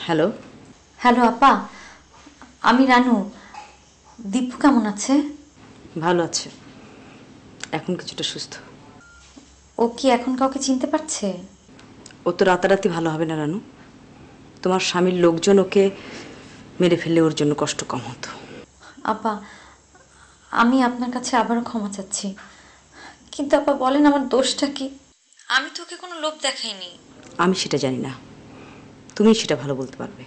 Hello. Hello আপা, আমি রানু। দীপু কেমন আছে? ভালো আছে, এখন কিছুটা সুস্থ। ও কি এখন কাউকে চিনতে পারছে? ও তো রাতারাতি ভালো হবে না রানু। তোমার স্বামীর লোকজন ওকে মেরে ফেললে ওর জন্য কষ্ট কম হতো। আপা, আমি আপনার কাছে আবারও ক্ষমা চাচ্ছি, কিন্তু আপা বলেন আমার দোষটা কি? আমি তো ওকে কোনো লোভ দেখাইনি। আমি সেটা জানি না, তুমি সেটা ভালো বলতে পারবে।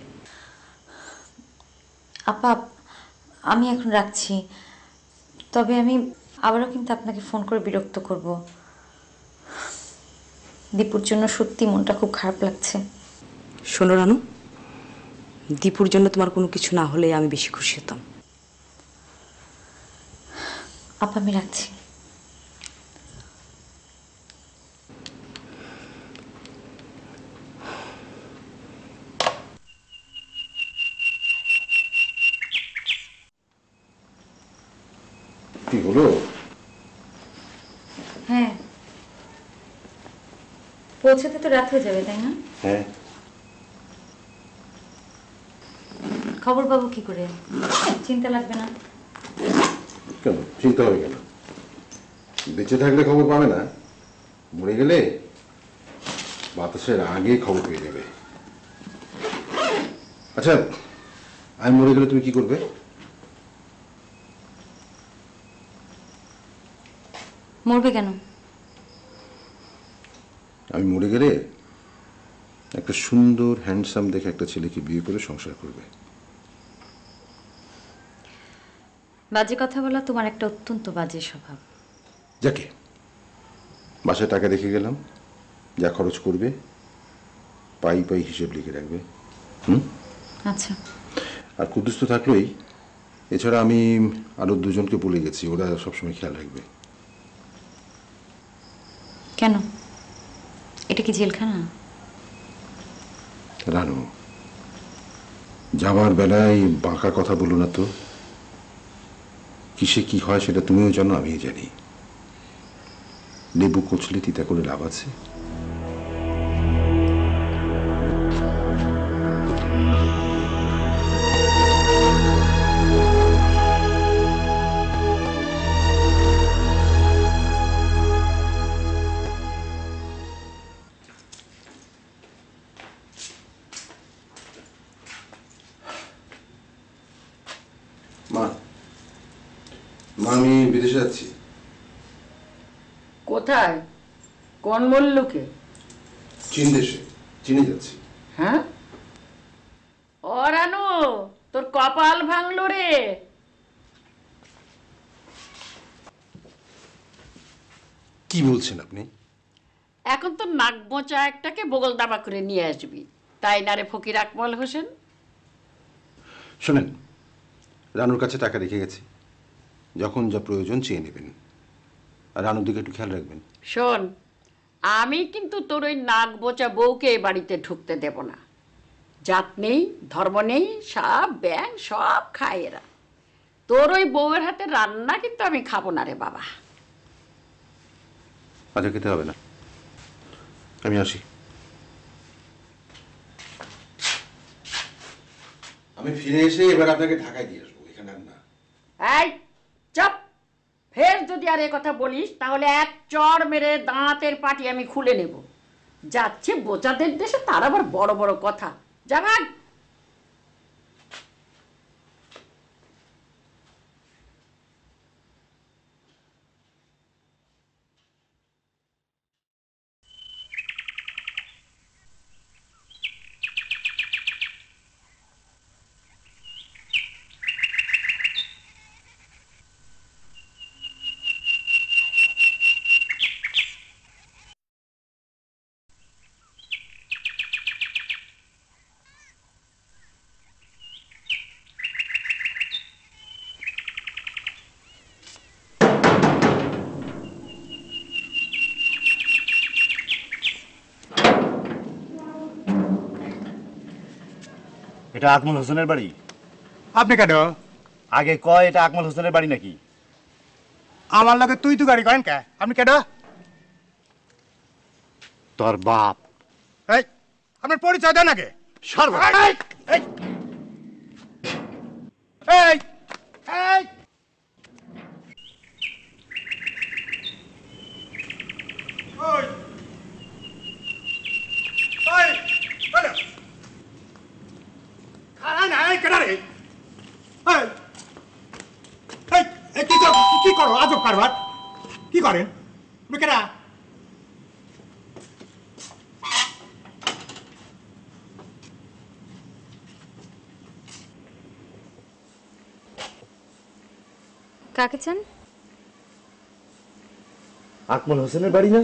আপা, আমি এখন রাখছি, তবে আমি আবারও কিন্তু আপনাকে ফোন করে বিরক্ত করব। দীপুর জন্য সত্যি মনটা খুব খারাপ লাগছে। শোনো রানু, দীপুর জন্য তোমার কোনো কিছু না হলে আমি বেশি খুশি হতাম। আপা আমি রাখছি। কি হলো? হ্যাঁ, পৌঁছাতে তো রাত হয়ে যাবে, তাই না? হ্যাঁ। খবর পাবো কি করে? চিন্তা লাগবে না? কেন চিন্তা হবে কেন? বেঁচে থাকলে খবর পাবে না, মরে গেলে বাতাসের আগে খবর পেয়ে যাবে। আচ্ছা, আমি মরে গেলে তুমি কি করবে? মরবে কেন? আমি মরে গেলে একটা সুন্দর হ্যান্ডসাম দেখে একটা ছেলেকে বিয়ে করে সংসার করবে। বাজে কথা বলা তোমার একটা অত্যন্ত বাজে স্বভাব। যাকে বাসায় টাকা রেখে গেলাম, যা খরচ করবে পাই পাই হিসেব লিখে রাখবে। আচ্ছা। আর কুদ্দুস তো থাকলোই, এছাড়া আমি আরো দুজনকে বলে গেছি, ওরা সবসময় খেয়াল রাখবে। কেন? এটা কি জেলখানা? রানু, যাওয়ার বেলায় বাঁকা কথা বলো না তো। কিসে কি হয় সেটা তুমিও জানো, আমিও জানি। লেবু কচলে তিতা করে লাভ আছে? মা, মা আমি বিদেশে যাচ্ছি। কোথায়? কোন মল্লুকে? চীন দেশে, চীনে যাচ্ছি। হ্যাঁ, ও রানু, তোর কপাল ভাঙলো রে। কি বলছেন আপনি? এখন তো নাক বোঁচা একটাকে বগল দাবা করে নিয়ে আসবি, তাই না রে ফকির আকমল হোসেন? শোনেন, রানুর কাছে টাকা রেখে গেছি, যখন যা প্রয়োজন চেয়ে নেবেন, আর রানুর দিকে একটু খেয়াল রাখবেন। শোন, আমি কিন্তু তোর ওই নাক বোঁচা বউকে এই বাড়িতে ঢুকতে দেব না। জাত নেই, ধর্ম নেই, সব ব্যাং সব খায় এরা। তোর ওই বউয়ের হাতে রান্না কিন্তু আমি খাবো না রে বাবা। আচ্ছা, খেতে হবে না, আমি আসি। আমি ফিরে এসে এবার আপনাকে ঢাকায় দিয়ে আসবো, এখানে আর না। এই চুপ! ফের যদি আর এ কথা বলিস তাহলে এক চড় মেরে দাঁতের পাটি আমি খুলে নেব। যাচ্ছে বোচাদের দেশে, তার আবার বড় বড় কথা। জামাই, এটা আকমল হোসেনের বাড়ি? আপনি কেন? আগে কয় এটা আকমল হোসেনের বাড়ি নাকি? আমার লগে তুই তো গাড়ি করেন কে? আপনি কেন? তোর বাপ। এই, আপনার পরিচয় দেন আগে। সর্বনাশ! এই এই এই ওই ওই বলো খারাপ না এই কেডা রে এই এই কি করো আজব কারবার কি করেন কেডা কাকে চান? আকমল হোসেনের বাড়ি না?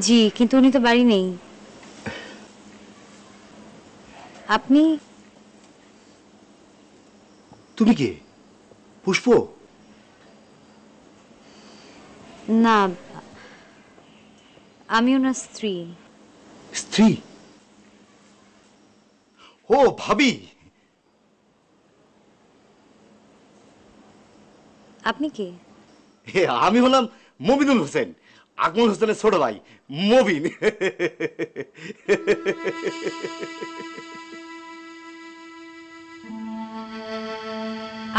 জি, কিন্তু উনি তো বাড়ি নেই। আপনি? তুমি কে? পুষ্প? না, আমি ওনার স্ত্রী। স্ত্রী? ও ভাবি, আপনি কে? আমি হলাম মবিনুল হোসেন, আকমল হোসেনের ছোট ভাই মবিন।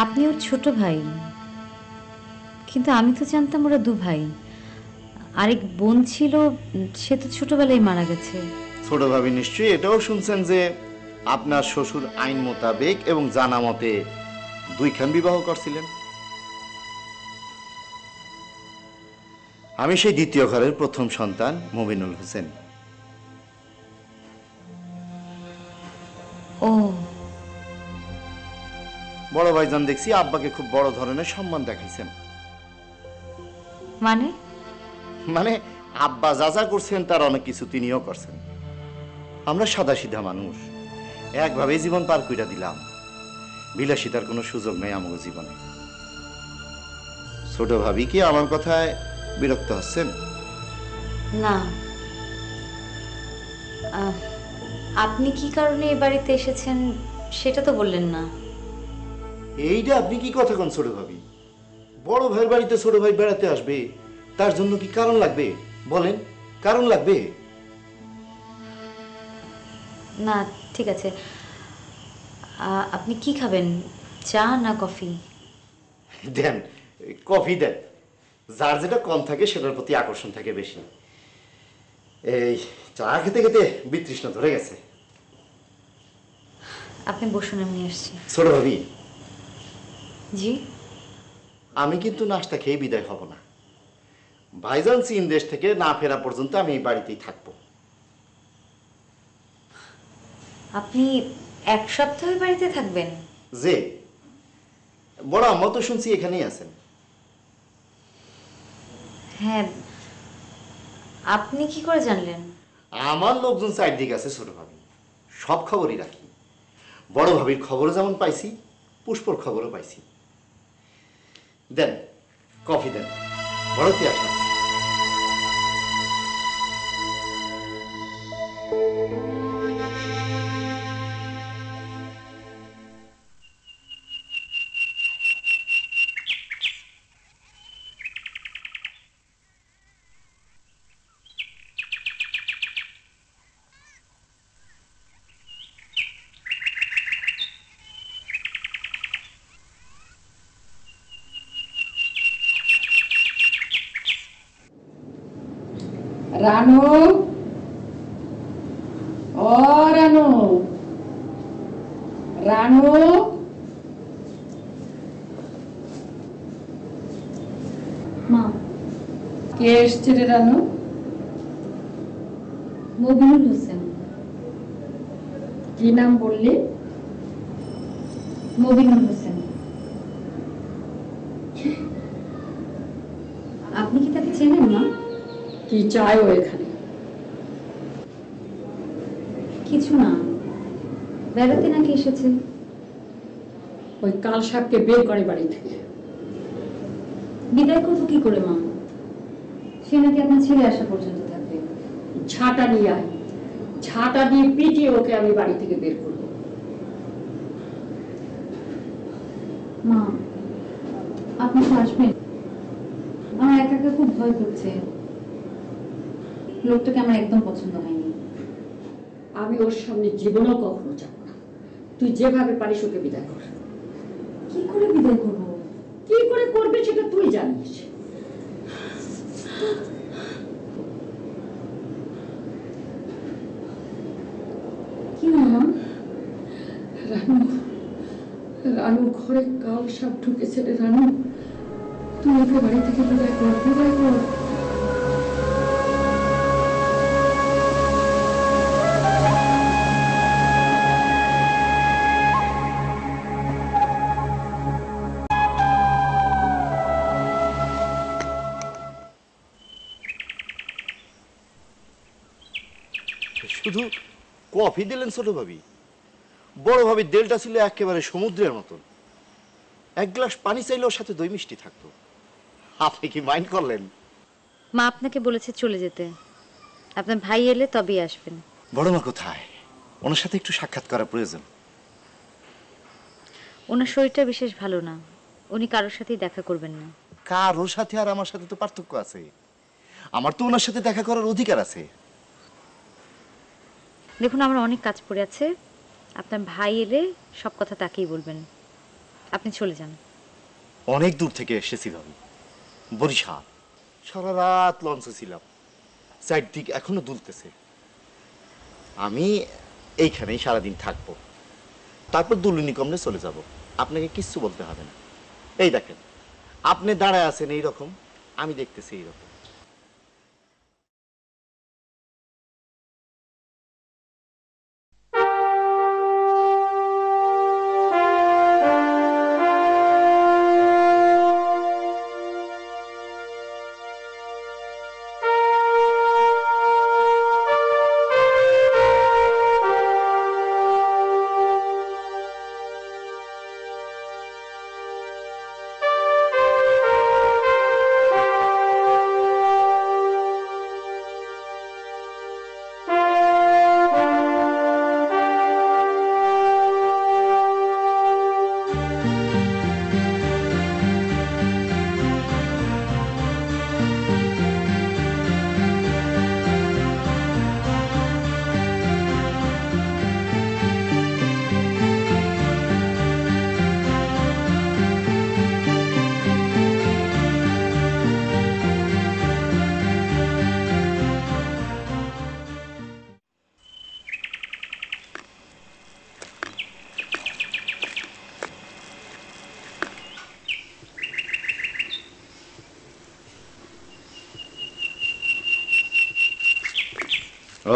আপনি ওর ছোট ভাই, কিন্তু আমি তো জানতাম ওরা দু ভাই। আরেক বোন ছিল, সে তো ছোটবেলায় মারা গেছে। ছোট ভাবি নিশ্চয়ই এটাও শুনছেন যে আপনার শ্বশুর আইন মোতাবেক এবং জানা মতে দুইখান বিবাহ করছিলেন। আমি সেই দ্বিতীয় ঘরের প্রথম সন্তান মবিনুল হোসেন। ও, বড় ভাইজান দেখছি আব্বাকে খুব বড় ধরনের সম্মান দেখাইছেন। মানে? মানে আব্বা যা যা করছেন তার অনেক কিছু তিনিও করছেন। আমরা সাদাসিধা মানুষ, একভাবে জীবন পার কইরা দিলাম। বিলাসিতার কোনো সুযোগ নেই আমার জীবনে। ছোট ভাবি কি আমার কথায় বিরক্ত হচ্ছেন? না। আপনি কি কারণে এ বাড়িতে এসেছেন সেটা তো বললেন না। এইটা আপনি কি কথা কোন ছোট ভাবি? বড় ভাইয়ের বাড়িতে ছোট ভাই বেড়াতে আসবে, তার জন্য কি কারণ লাগবে? বলেন, কারণ লাগবে? না, ঠিক আছে। আপনি কি খাবেন, চা না কফি? দেন, কফি দেন। যার যেটা কম থাকে সেটার প্রতি আকর্ষণ থাকে বেশি। এই চা খেতে খেতে বিতৃষ্ণা ধরে গেছে। আপনি বসুন, আমি নিয়ে আসছি। ছোট ভাবি, জি? আমি কিন্তু নাস্তা খেয়ে বিদায় হব না। ভাইজান চীন দেশ থেকে না ফেরা পর্যন্ত আমি এই বাড়িতেই থাকবো। আপনি এক সপ্তাহ বাড়িতে থাকবেন? যে বড় আম্মা তো শুনছি এখানেই আছেন। হ্যাঁ, আপনি কি করে জানলেন? আমার লোকজন চারদিকে আছে ছোট ভাবি, সব খবরই রাখি। বড় ভাবির খবরও যেমন পাইছি, পুষ্পর খবরও পাইছি। দেন কফি দেন, বড়তে আসা। রানু, ও রানু, রানু, মা, কে এসছে রে রানু? মবিনুল হোসেন। কি নাম বললি? মবিনুল হোসেন। আপনি কি তাকে চেনেন না? কি চাই ও এখানে? কিছু না, বেড়াতে নাকি এসেছে। ওই কাল সাপকে বের করে বাড়ি থেকে। বিদায় করবো কি করে মা? সে নাকি আপনার ছেলে আসা পর্যন্ত থাকবে। ঝাঁটা নিয়ে আয়, ঝাঁটা দিয়ে পিটিয়ে ওকে আমি বাড়ি থেকে বের করবো। মা, আপনি তো আসবেন? আমার একা একা খুব ভয় করছে। লোকটাকে আমার একদম পছন্দ হয়নি। আমি ওর সামনে জীবনেও কখনো যাব না। তুই যেভাবে পারিস ওকে বিদায় কর। কি করে বিদায় করবো? কি করে করবে সেটা তুই জানিস। কি মামা? রানু, রানু ঘরে কাল সাপ ঢুকেছে রে রানু। তুই ওকে বাড়ি থেকে বিদায় কর, বিদায় কর। শুধু কফি দিলেন ছোট ভাবি? বড় ভাবি দেলটা ছিল একেবারে সমুদ্রের মতন। এক গ্লাস পানি চাইলে ওর সাথে দই মিষ্টি থাকতো। আপনি কি মাইন্ড করলেন? মা আপনাকে বলেছে চলে যেতে, আপনার ভাই এলে তবেই আসবেন। বড় মা কোথায়? ওনার সাথে একটু সাক্ষাৎ করা প্রয়োজন। ওনার শরীরটা বিশেষ ভালো না, উনি কারোর সাথেই দেখা করবেন না। কার ওর সাথে আর আমার সাথে তো পার্থক্য আছে। আমার তো ওনার সাথে দেখা করার অধিকার আছে। দেখুন, আমার অনেক কাজ পড়ে আছে, আপনার ভাই এলে সব কথা তাকেই বলবেন। আপনি চলে যান। অনেক দূর থেকে এসেছি ভাবি, বরিশাল। সারা রাত লঞ্চে ছিলাম, চারদিক এখনো দুলতেছে। আমি এইখানেই সারাদিন থাকবো, তারপর দুলুনি কমলে চলে যাব। আপনাকে কিচ্ছু বলতে হবে না। এই দেখেন, আপনি দাঁড়ায় আছেন এইরকম, আমি দেখতেছি এইরকম।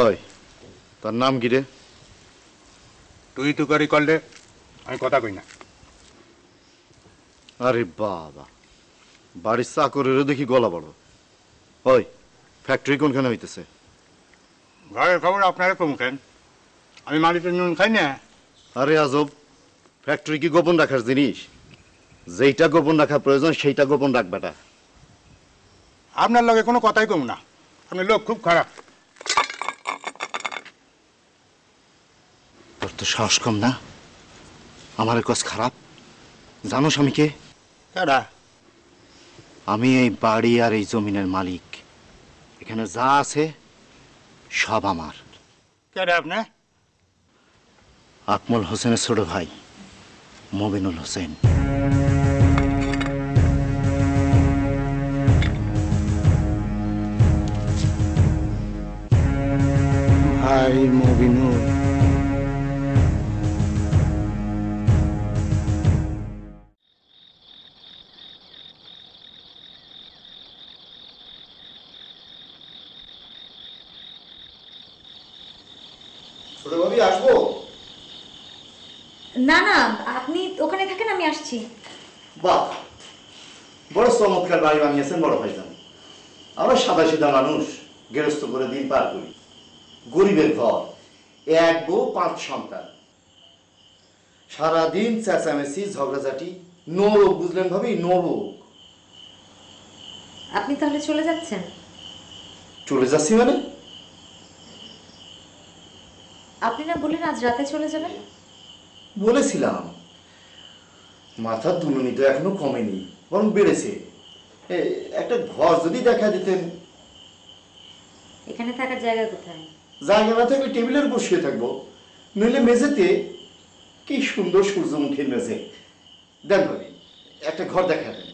ওই, তার নাম কি রে? তুই করি করলে আমি কথা কই না। আরে বাবা, বাড়ির চাকরেরও দেখি গলা বড়। ওই, ফ্যাক্টরি কোনখানে হইতেছে? ঘরের খবর আপনারা কমুখেন, আমি মালিকের নুন খাই না। আরে আজব, ফ্যাক্টরি কি গোপন রাখার জিনিস? যেইটা গোপন রাখা প্রয়োজন সেইটা গোপন রাখবাটা। আপনার লগে কোনো কথাই কম না, আপনার লোক খুব খারাপ। তোর তো সাহস কম না, আমার কাজ খারাপ। জানোস আমি কে? কেডা? আমি এই বাড়ি আর এই জমিনের মালিক। এখানে যা আছে সব আমার। কেডা আপনি? আকমল হোসেনের ছোট ভাই মবিনুল হোসেন। ভাই মবিনুল। ছোট ভাবি আসবো? না না, আপনি ওখানে থাকেন, আমি আসছি। বাহ, বড় চমৎকার বাড়ি বানিয়েছেন বড় ভাইজান। আমরা সাদা সিধা মানুষ, গেরস্ত করে দিন পার করি। গরিবের ঘর, এক বউ 5 সন্তান। সারাদিন চেঁচামেচি ঝগড়াঝাটি, নরক। বুঝলেন ভাবি, নরক। আপনি তাহলে চলে যাচ্ছেন? চলে যাচ্ছি মানে? আপনি না বললেন আজ রাতে চলে যাবেন? বলেছিলাম, মাথার দুলুনি তো এখনো কমেনি, বরং বেড়েছে। একটা ঘর যদি দেখা দিতেন। এখানে থাকার জায়গা কোথায়? জায়গা না থাকলে টেবিলের উপর শুয়ে থাকবো, নইলে মেঝেতে। কি সুন্দর সূর্যমুখীর মেঝে। দেন ভাবি, একটা ঘর দেখা দেন।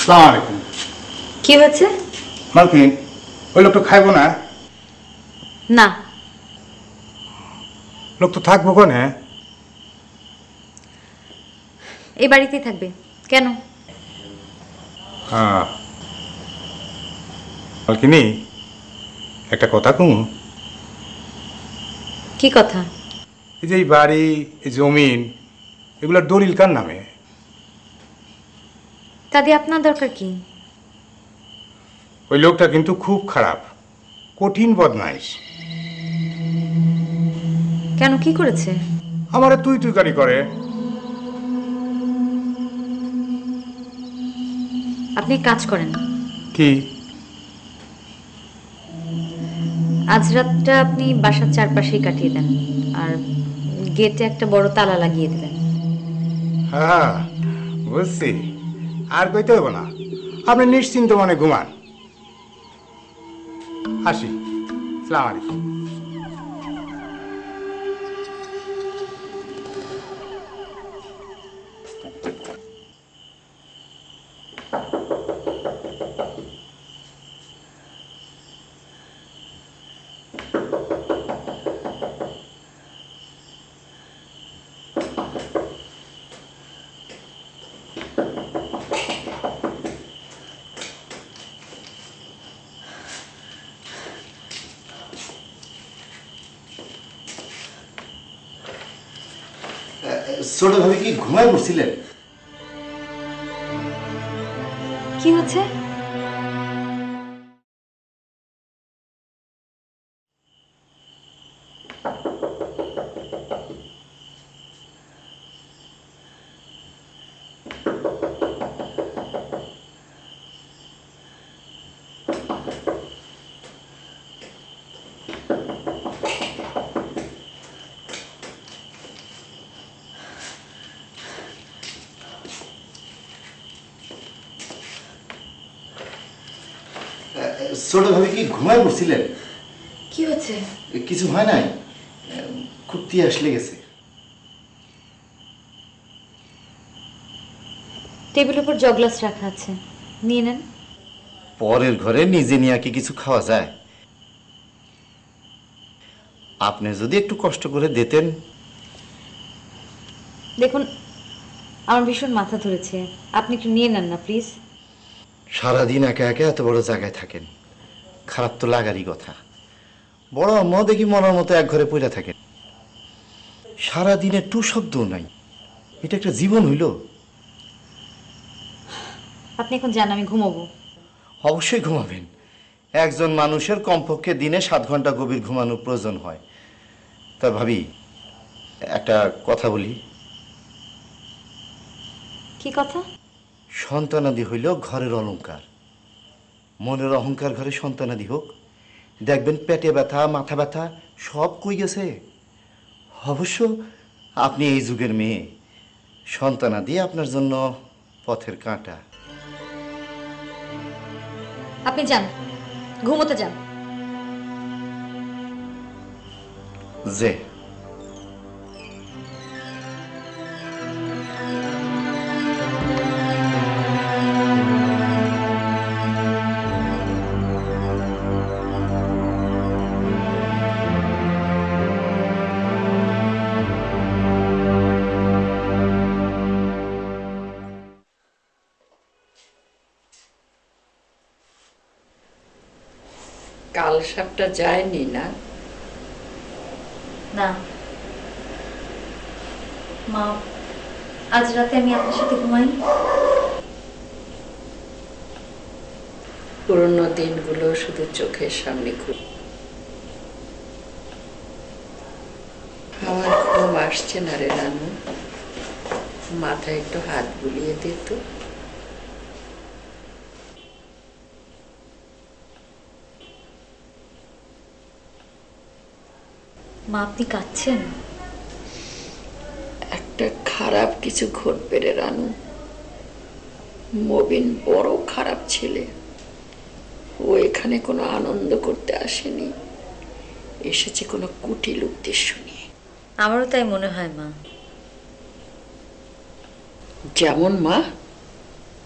আসসালামু আলাইকুম। কি হয়েছে? মালকিন, ওই লোকটা খাইবো না? না, লোক তো থাকবো কোনে? এই বাড়িতেই থাকবে। কেন? হ্যাঁ, মালকিনি একটা কথা কম। কি কথা? এই যে এই বাড়ি, এই জমিন, এগুলোর দলিল কার নামে? তা দিয়ে আপনার দরকার কি? ওই লোকটা কিন্তু খুব খারাপ, কঠিন বদমাইশ। কেন, কি করেছে? আমারে তুই তুইকারি করে। আপনি কাজ করেন, কি? আজ রাতটা আপনি বাসার চারপাশেই কাটিয়ে দেন, আর গেটে একটা বড় তালা লাগিয়ে দেবেন। হ্যাঁ বুঝছি, আর কইতে হইব না। আপনি নিশ্চিন্ত মনে ঘুমান। আসি, সালাম আলাইকুম। ছোট ভাবি কি ঘুমায় পড়ছিলেন? কি হচ্ছে? ছোট ভাবি কি ঘুমায় পড়ছিলেন? কি হচ্ছে? কিছু হয় নাই, খুব তিয়াস লেগেছে। টেবিলের উপর জগ গ্লাস রাখা আছে, নিয়ে নেন। পরের ঘরে নিজে নিয়ে কি কিছু খাওয়া যায়? আপনি যদি একটু কষ্ট করে দিতেন। দেখুন, আমার ভীষণ মাথা ধরেছে, আপনি একটু নিয়ে নেন না প্লিজ। সারাদিন একা একা এত বড় জায়গায় থাকেন, খারাপ তো লাগারই কথা। বড় আম্মাও দেখি মনের মতো এক ঘরে পড়ে থাকেন, সারাদিনে টু শব্দও নাই। এটা একটা জীবন হইল? আপনি এখন যান, আমি ঘুমাবো। অবশ্যই ঘুমাবেন। একজন মানুষের কমপক্ষে দিনে 7 ঘন্টা গভীর ঘুমানোর প্রয়োজন হয়। তা ভাবি, একটা কথা বলি। কি কথা? সন্তানাদি হইল ঘরের অলংকার। মনের অহংকার ঘরে সন্তানাদি হোক, দেখবেন পেটে ব্যথা, মাথা ব্যথা সব কই গেছে। অবশ্য আপনি এই যুগের মেয়ে, সন্তানাদি আপনার জন্য পথের কাঁটা। আপনি যান, ঘুমোতে যান। যে কাল সাপটা যায়নি না? না মা, আজ রাতে আমি আপনার সাথে ঘুমাই। পুরনো দিনগুলো শুধু চোখের সামনে ঘুর। আমার ঘুম আসছে না রে রানু, মাথায় একটু হাত বুলিয়ে দিত। মা, আপনি কাঁদছেন? একটা খারাপ কিছু ঘটবে রে রানু। মবিন বড় খারাপ ছেলে। ও এখানে কোনো আনন্দ করতে আসেনি, এসেছে কোনো কুটিল উদ্দেশ্য নিয়ে। আমারও তাই মনে হয় মা। যেমন মা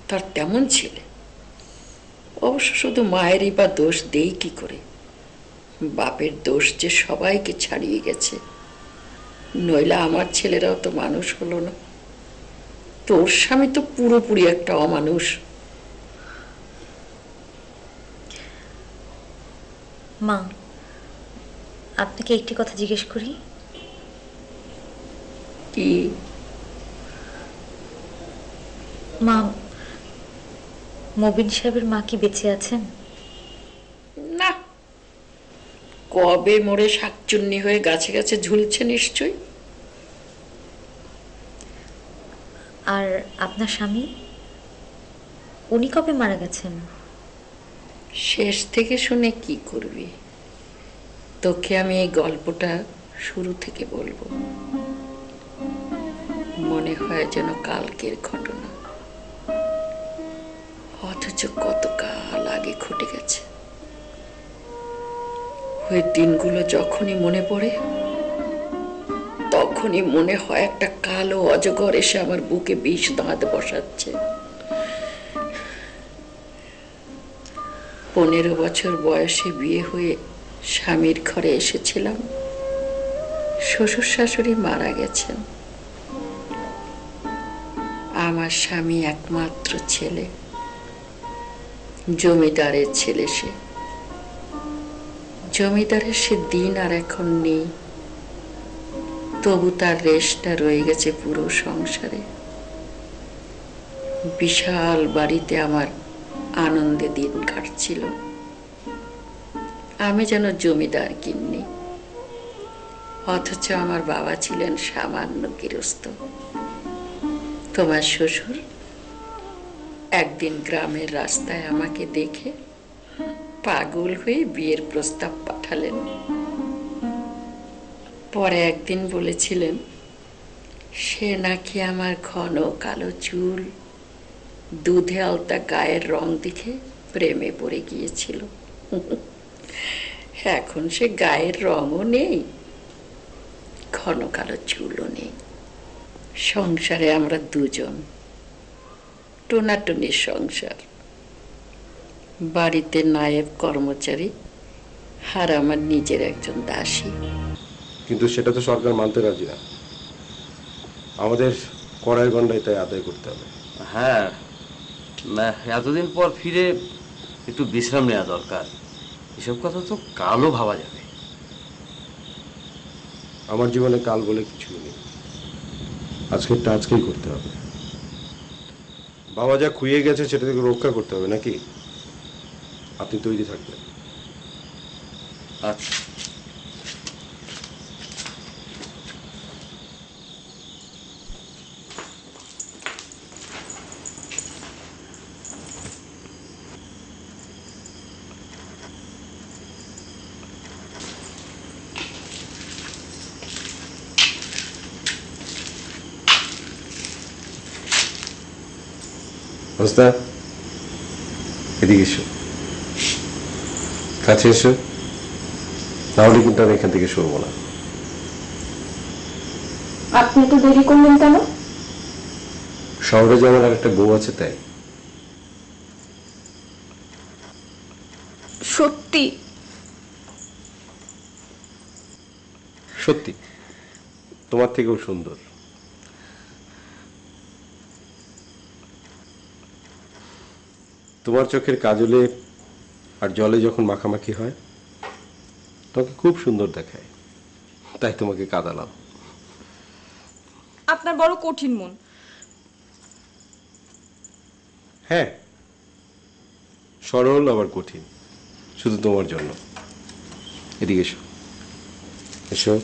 তার তেমন ছেলে। অবশ্য শুধু মায়েরই বা দোষ দেই কি করে? বাপের দোষ যে সবাইকে ছাড়িয়ে গেছে, নইলে আমার ছেলেরাও তো মানুষ হলো না। তোর স্বামী তো পুরোপুরি একটা অমানুষ। মা, আপনাকে একটি কথা জিজ্ঞেস করি। কি? মা, মবিন সাহেবের মা কি বেঁচে আছেন? না, কবে মরে শাকচুন্নি হয়ে গাছে গাছে ঝুলছে নিশ্চয়। আর আপনার স্বামী, উনি কবে মারা গেছেন? শেষ থেকে শুনে কি করবি? তোকে আমি এই গল্পটা শুরু থেকে বলবো। মনে হয় যেন কালকের ঘটনা, অথচ কত কাল আগে ঘটে গেছে। ওই দিনগুলো যখনই মনে পড়ে, তখনই মনে হয় একটা কালো অজগর এসে আমার বুকে বিষ দাঁত বসাচ্ছে। 15 বছর বয়সে বিয়ে হয়ে স্বামীর ঘরে এসেছিলাম। শ্বশুর শাশুড়ি মারা গেছেন। আমার স্বামী একমাত্র ছেলে, জমিদারের ছেলে। সে জমিদারের সে দিন আর এখন নেই, তবু তার রেশটা রয়ে গেছে পুরো সংসারে। বিশাল বাড়িতে আমার আনন্দে দিন কাটছিল। আমি যেন জমিদার গিন্নি, অথচ আমার বাবা ছিলেন সামান্য গৃহস্থ। তোমার শ্বশুর একদিন গ্রামের রাস্তায় আমাকে দেখে পাগল হয়ে বিয়ের প্রস্তাব পাঠালেন। পরে একদিন বলেছিলেন সে নাকি আমার ঘন কালো চুল, দুধে আলতা গায়ের রং দেখে প্রেমে পড়ে গিয়েছিল। এখন সে গায়ের রঙও নেই, ঘন কালো চুলও নেই। সংসারে আমরা দুজন, টোনাটনির সংসার। বাড়িতে নায়েব কর্মচারী আর আমার নিজের একজন দাসী। কিন্তু সেটা তো সরকার মানতে রাজি না। আমাদের কড়াই গন্ডায় তাই আদায় করতে হবে। হ্যাঁ, না এতদিন পর ফিরে একটু বিশ্রাম নেওয়া দরকার। এসব কথা তো কালও ভাবা যাবে। আমার জীবনে কাল বলে কিছুই নেই, আজকেরটা আজকেই করতে হবে। বাবা যা খুইয়ে গেছে সেটা থেকে রক্ষা করতে হবে নাকি? আপনি তৈরি থাকবেন। আচ্ছা, ওস্তাদ এদিকে এসো, কাছে এসো, তাহলে কিন্তু আমি এখান থেকে সরবো না। আপনি তো দেরি করলেন কেন? শহরে যে আমার আর একটা বউ আছে তাই। সত্যি? সত্যি, তোমার থেকেও সুন্দর। তোমার চোখের কাজলে আর জলে যখন মাখামাখি হয় তোমাকে খুব সুন্দর দেখায়, তাই তোমাকে কাঁদালাম। আপনার বড় কঠিন মন। হ্যাঁ, সরল আবার কঠিন, শুধু তোমার জন্য। এদিকে এসো, এসো।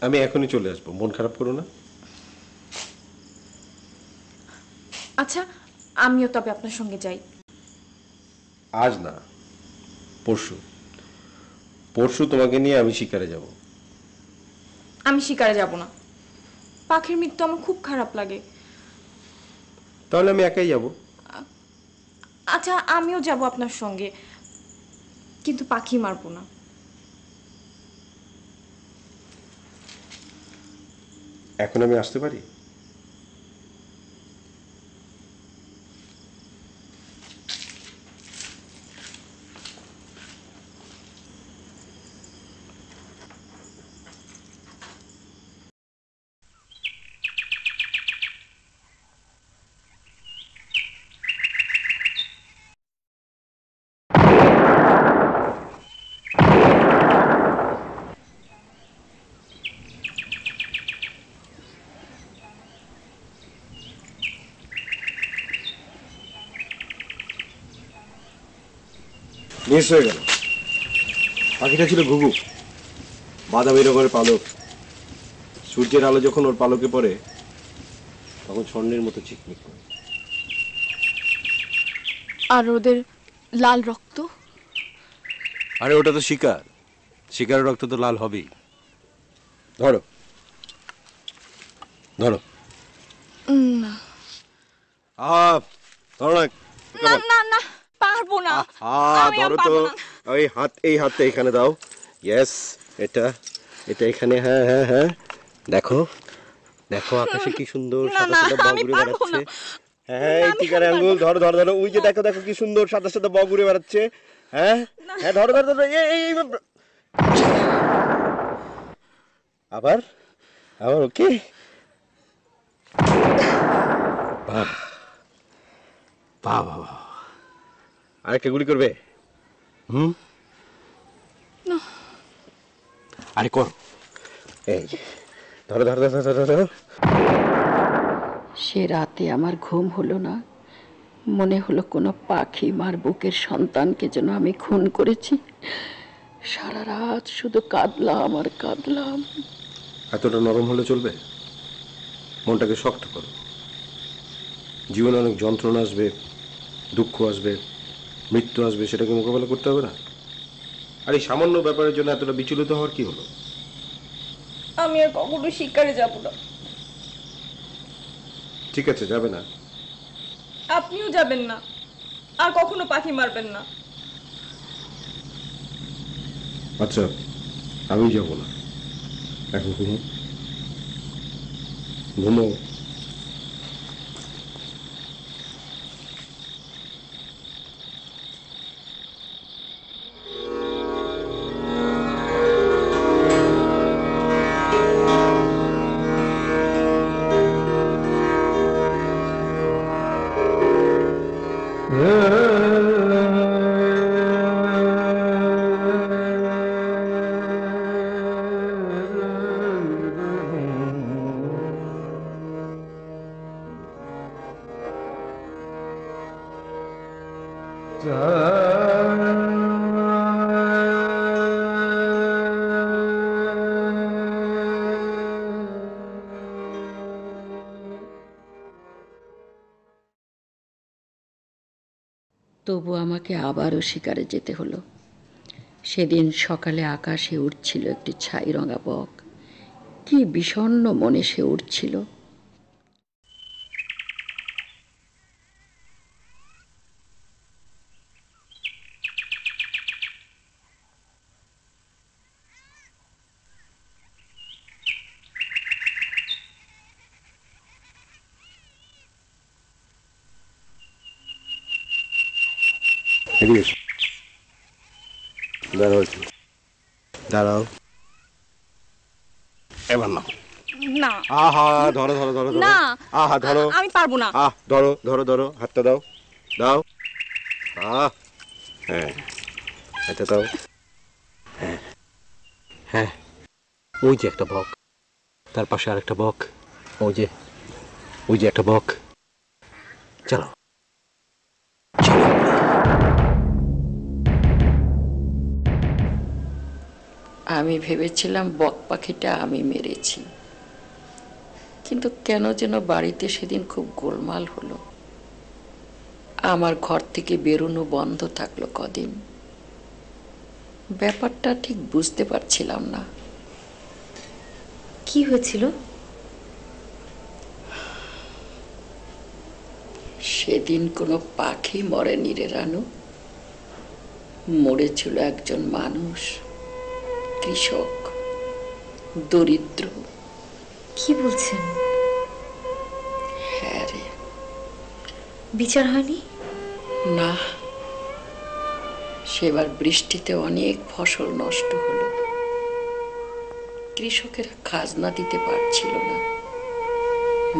আমি এখনই চলে আসবো, মন খারাপ করো না। আচ্ছা, আমিও তবে আপনার সঙ্গে যাই। আজ না, পরশু। পরশু তোমাকে নিয়ে আমি শিকারে যাব। আমি শিকারে যাব না। পাখির মৃত্যু আমার খুব খারাপ লাগে। তাহলে আমি একাই যাব। আচ্ছা, আমিও যাব আপনার সঙ্গে, কিন্তু পাখি মারবো না। এখন আমি আসতে পারি? মিস হয়ে গেল। পাখিটা ছিল ঘুঘু, বাদামি রঙের পালক। সূর্যের আলো যখন ওর পালকে পড়ে তখন স্বর্ণের মতো চিকমিক করে। আর ওদের লাল রক্ত? আরে ওটা তো শিকার, শিকারের রক্ত তো লাল হবেই। ধরো ধরো। না ধরো না না না, পারবো না। আমি আর ধরো তো। পারবো না। ওই হাত, এই হাতটা এখানে দাও। ইয়েস, এটা এটা এখানে। হ্যাঁ হ্যাঁ হ্যাঁ, দেখো দেখো আকাশে কি সুন্দর সাদা সাদা বক ঘুরে বেড়াচ্ছে। হ্যাঁ, এই টিকার আঙ্গুল ধরো ধরো ধরো। ওই যে দেখো দেখো কি সুন্দর সাদা সাদা বক ঘুরে বেড়াচ্ছে। হ্যাঁ হ্যাঁ, ধরো ধরো ধরো। এই আবার আবার। ওকে, বাহ, বাবা, আরেকটা গুলি করবে? আরে কর, এই যে ধরো ধরো ধরো ধরো ধরো। সে রাতে আমার ঘুম হলো না, মনে হলো কোনো পাখি মার বুকের সন্তানকে যেন আমি খুন করেছি। সারা রাত শুধু কাঁদলাম আর কাঁদলাম। এতটা নরম হলে চলবে? মনটাকে শক্ত করো। জীবনে অনেক যন্ত্রণা আসবে, দুঃখ আসবে, মৃত্যু আসবে, সেটাকে মোকাবেলা করতে হবে না? আর এই সামান্য ব্যাপারের জন্য এতটা বিচলিত হওয়ার কি হলো? আমি আর কখনো শিকারে যাব না। ঠিক আছে, যাবে না? আপনিও যাবেন না, আর কখনো পাখি মারবেন না। আচ্ছা, আমি যাব না। এখন ঘুমো ঘুমো। তবু আমাকে আবারও শিকারে যেতে হলো। সেদিন সকালে আকাশে উঠছিল একটি ছাই রঙা বক। কি বিষণ্ণ মনে সে উঠছিল। দাঁড়াও, দাঁড়াও, এবার না। না আহা, ধরো ধরো ধরো ধরো। না, আহা ধরো, আমি পারবো না। ধরো ধরো ধরো, হাতটা দাও, দাও। হ্যাঁ, এটা দাও। হ্যাঁ হ্যাঁ, ওই যে একটা বক, তার পাশে আরেকটা বক, ওই যে একটা বক। চলো চলো। আমি ভেবেছিলাম বক পাখিটা আমি মেরেছি, কিন্তু কেন যেন বাড়িতে সেদিন খুব গোলমাল হলো। আমার ঘর থেকে বেরোনো বন্ধ থাকলো কদিন। ব্যাপারটা ঠিক বুঝতে পারছিলাম না। কি হয়েছিল? সেদিন কোনো পাখি মরেনি রে রানু, মরেছিল একজন মানুষ, কৃষক, দরিদ্র। কি বলছেন? হ্যাঁ রে। বিচার হয়নি? না, সেবার বৃষ্টিতে অনেক ফসল নষ্ট হলো। কৃষকেরা খাজনা দিতে পারছিল না,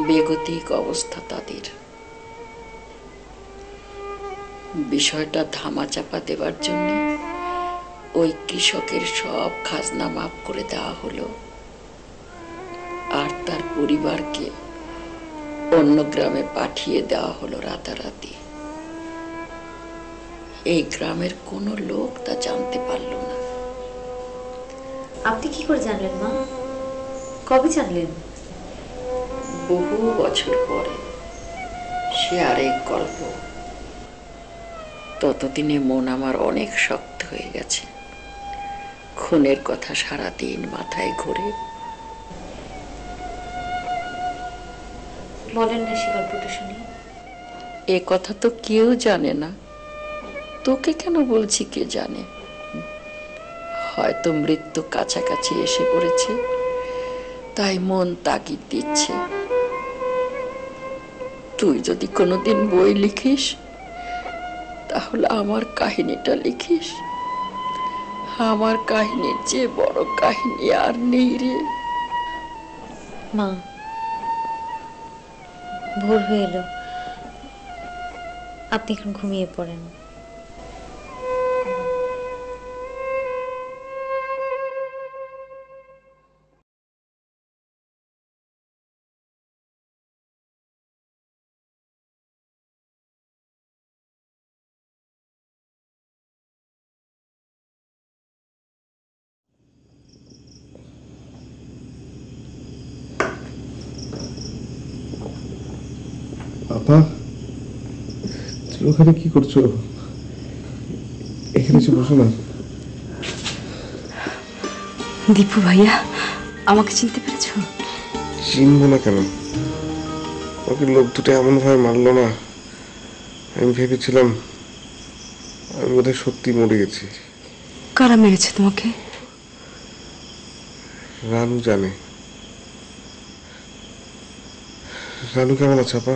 বেগতিক অবস্থা তাদের। বিষয়টা ধামাচাপা দেওয়ার জন্য ওই কৃষকের সব খাজনা মাফ করে দেওয়া হলো, আর তার পরিবারকে অন্য গ্রামে পাঠিয়ে দেওয়া হলো রাতারাতি। এই গ্রামের কোনো লোক তা জানতে পারল না। আপনি কি করে জানলেন মা? কবে জানলেন? বহু বছর পরে, সে আরেক গল্প। ততদিনে মন আমার অনেক শক্ত হয়ে গেছে। খুনের কথা সারাদিন মাথায় ঘুরে। বলেন না সে গল্পটা শুনি। এ কথা তো কেউ জানে না। তোকে কেন বলছি, কে জানে? হয়তো মৃত্যু কাছাকাছি এসে পড়েছে, তাই মন তাগিদ দিচ্ছে। তুই যদি কোনোদিন বই লিখিস, তাহলে আমার কাহিনীটা লিখিস। আমার কাহিনীর চেয়ে বড় কাহিনী আর নেই রে। মা, ভোর হয়ে এলো, আপনি এখন ঘুমিয়ে পড়েন। আপা, তুমি ওখানে কি করছো? এখানে এসে বসো না। দীপু ভাইয়া, আমাকে চিনতে পেরেছো? চিনবো না কেন? ওকে লোক দুটো এমন ভাবে মারলো না, আমি ভেবেছিলাম আমি বোধহয় সত্যি মরে গেছি। কারা মেরেছে তোমাকে? রানু জানে। রানু কেমন আছে আপা?